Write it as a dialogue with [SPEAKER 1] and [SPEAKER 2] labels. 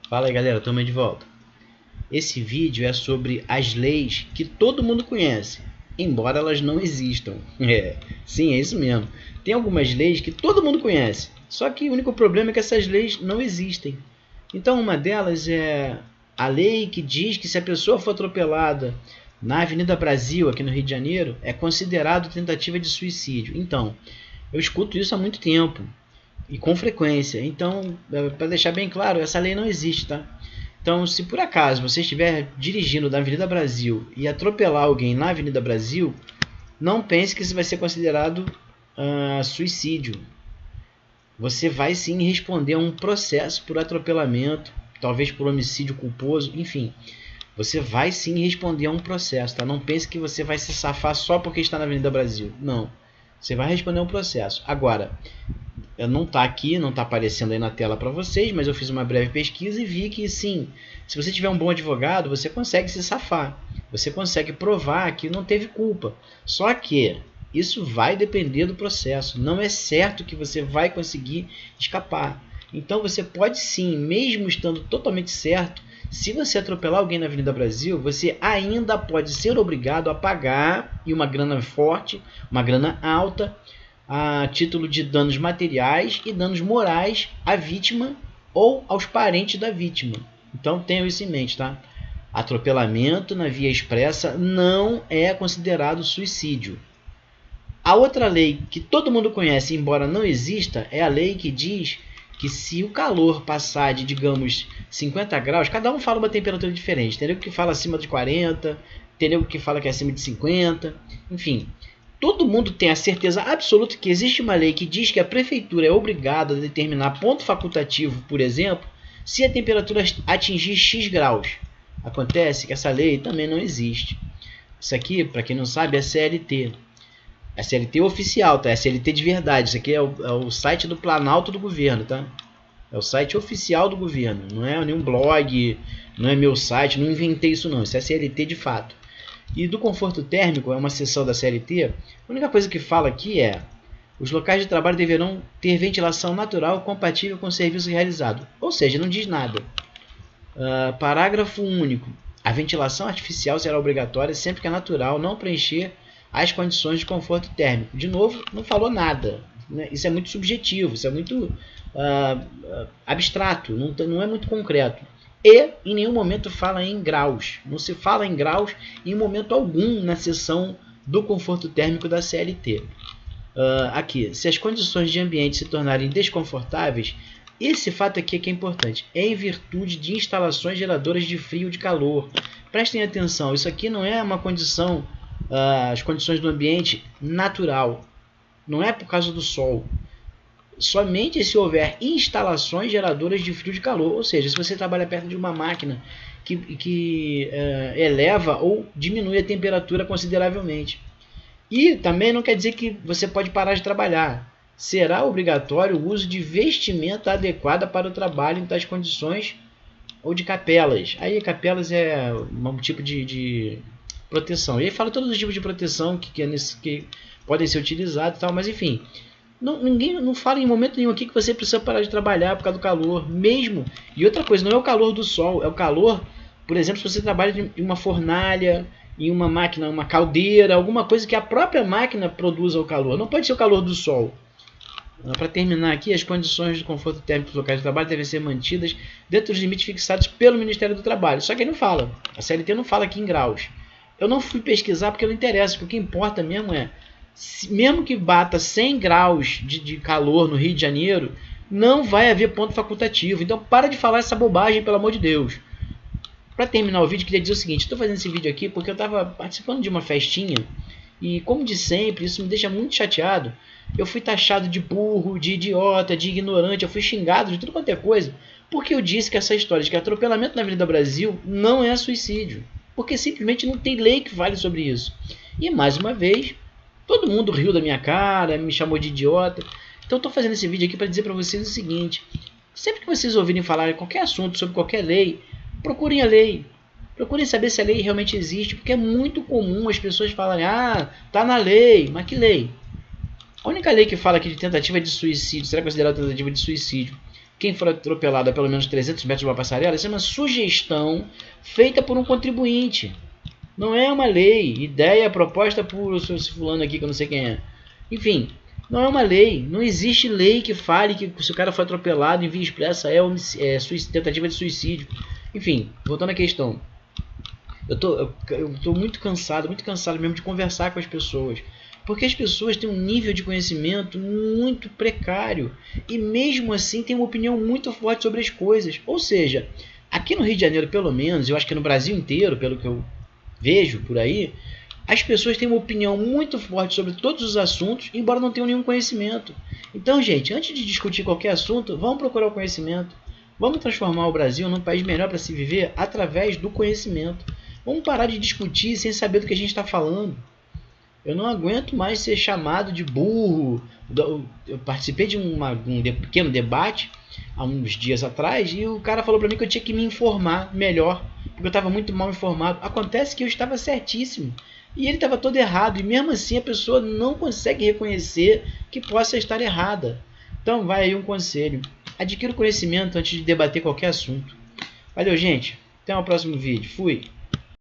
[SPEAKER 1] Fala aí galera, estamos de volta. Esse vídeo é sobre as leis que todo mundo conhece, embora elas não existam. Sim, é isso mesmo. Tem algumas leis que todo mundo conhece, só que o único problema é que essas leis não existem. Então uma delas é a lei que diz que se a pessoa for atropelada na Avenida Brasil, aqui no Rio de Janeiro, é considerado tentativa de suicídio. Então, eu escuto isso há muito tempo e com frequência. Então, para deixar bem claro, essa lei não existe, tá? Então, se por acaso você estiver dirigindo na Avenida Brasil e atropelar alguém na Avenida Brasil, não pense que isso vai ser considerado suicídio. Você vai sim responder a um processo por atropelamento, talvez por homicídio culposo, enfim. Você vai sim responder a um processo, tá? Não pense que você vai se safar só porque está na Avenida Brasil. Não. Você vai responder a um processo. Agora, não está aqui, não está aparecendo aí na tela para vocês, mas eu fiz uma breve pesquisa e vi que sim, se você tiver um bom advogado, você consegue se safar. Você consegue provar que não teve culpa. Só que isso vai depender do processo. Não é certo que você vai conseguir escapar. Então você pode sim, mesmo estando totalmente certo, se você atropelar alguém na Avenida Brasil, você ainda pode ser obrigado a pagar, e uma grana forte, uma grana alta, a título de danos materiais e danos morais à vítima ou aos parentes da vítima. Então tenham isso em mente, tá? Atropelamento na via expressa não é considerado suicídio. A outra lei que todo mundo conhece, embora não exista, é a lei que diz que se o calor passar de, digamos, 50 graus, cada um fala uma temperatura diferente. Tem nego que fala acima de 40, tem nego que fala que é acima de 50, enfim. Todo mundo tem a certeza absoluta que existe uma lei que diz que a prefeitura é obrigada a determinar ponto facultativo, por exemplo, se a temperatura atingir X graus. Acontece que essa lei também não existe. Isso aqui, para quem não sabe, é CLT. É CLT oficial, tá? É CLT de verdade. Isso aqui é o site do Planalto do governo, tá? É o site oficial do governo. Não é nenhum blog, não é meu site, não inventei isso não. Isso é CLT de fato. E do conforto térmico, é uma seção da CLT, a única coisa que fala aqui é: os locais de trabalho deverão ter ventilação natural compatível com o serviço realizado. Ou seja, não diz nada. Parágrafo único. A ventilação artificial será obrigatória sempre que a natural não preencher as condições de conforto térmico. De novo, não falou nada. Né? Isso é muito subjetivo, isso é muito abstrato, não é muito concreto. E em nenhum momento fala em graus. Não se fala em graus em momento algum na seção do conforto térmico da CLT. Aqui, se as condições de ambiente se tornarem desconfortáveis, esse fato aqui é que é importante. É em virtude de instalações geradoras de frio ou de calor. Prestem atenção, isso aqui não é uma condição, as condições do ambiente natural. Não é por causa do sol. Somente se houver instalações geradoras de frio e de calor, ou seja, se você trabalha perto de uma máquina que eleva ou diminui a temperatura consideravelmente. E também não quer dizer que você pode parar de trabalhar. Será obrigatório o uso de vestimenta adequada para o trabalho em tais condições ou de capelas. Aí capelas é um tipo de proteção. E aí fala todos os tipos de proteção que podem ser utilizados e tal, mas enfim... Ninguém não fala em momento nenhum aqui que você precisa parar de trabalhar por causa do calor, mesmo. E outra coisa, não é o calor do sol, é o calor, por exemplo, se você trabalha em uma fornalha, em uma máquina, uma caldeira, alguma coisa que a própria máquina produza o calor. Não pode ser o calor do sol. Para terminar aqui, as condições de conforto térmico dos locais de trabalho devem ser mantidas dentro dos limites fixados pelo Ministério do Trabalho. Só que ele não fala. A CLT não fala aqui em graus. Eu não fui pesquisar porque não interessa, porque o que importa mesmo é, mesmo que bata 100 graus de calor no Rio de Janeiro, não vai haver ponto facultativo. Então para de falar essa bobagem, pelo amor de Deus. Para terminar o vídeo, queria dizer o seguinte: estou fazendo esse vídeo aqui porque eu estava participando de uma festinha e, como de sempre, isso me deixa muito chateado. Eu fui taxado de burro, de idiota, de ignorante, eu fui xingado de tudo quanto é coisa, porque eu disse que essa história de que atropelamento na Avenida Brasil não é suicídio, porque simplesmente não tem lei que fale sobre isso. E mais uma vez, todo mundo riu da minha cara, me chamou de idiota. Então estou fazendo esse vídeo aqui para dizer para vocês o seguinte: sempre que vocês ouvirem falar em qualquer assunto, sobre qualquer lei, procurem a lei. Procurem saber se a lei realmente existe, porque é muito comum as pessoas falarem: ah, tá na lei. Mas que lei? A única lei que fala aqui de tentativa de suicídio, será considerada tentativa de suicídio, quem for atropelado a pelo menos 300 metros de uma passarela, isso é uma sugestão feita por um contribuinte. Não é uma lei, ideia proposta por esse fulano aqui que eu não sei quem é. Enfim, não é uma lei. Não existe lei que fale que se o cara foi atropelado em via expressa é tentativa de suicídio. Enfim, voltando à questão. Eu tô muito cansado mesmo de conversar com as pessoas. Porque as pessoas têm um nível de conhecimento muito precário. E mesmo assim têm uma opinião muito forte sobre as coisas. Ou seja, aqui no Rio de Janeiro pelo menos, eu acho que no Brasil inteiro, pelo que eu vejo por aí, as pessoas têm uma opinião muito forte sobre todos os assuntos, embora não tenham nenhum conhecimento. Então, gente, antes de discutir qualquer assunto, vamos procurar o conhecimento. Vamos transformar o Brasil num país melhor para se viver através do conhecimento. Vamos parar de discutir sem saber do que a gente está falando. Eu não aguento mais ser chamado de burro. Eu participei de um pequeno debate há uns dias atrás e o cara falou para mim que eu tinha que me informar melhor, porque eu estava muito mal informado. Acontece que eu estava certíssimo e ele estava todo errado, e mesmo assim a pessoa não consegue reconhecer que possa estar errada. Então vai aí um conselho: adquira o conhecimento antes de debater qualquer assunto. Valeu, gente, até o próximo vídeo. Fui!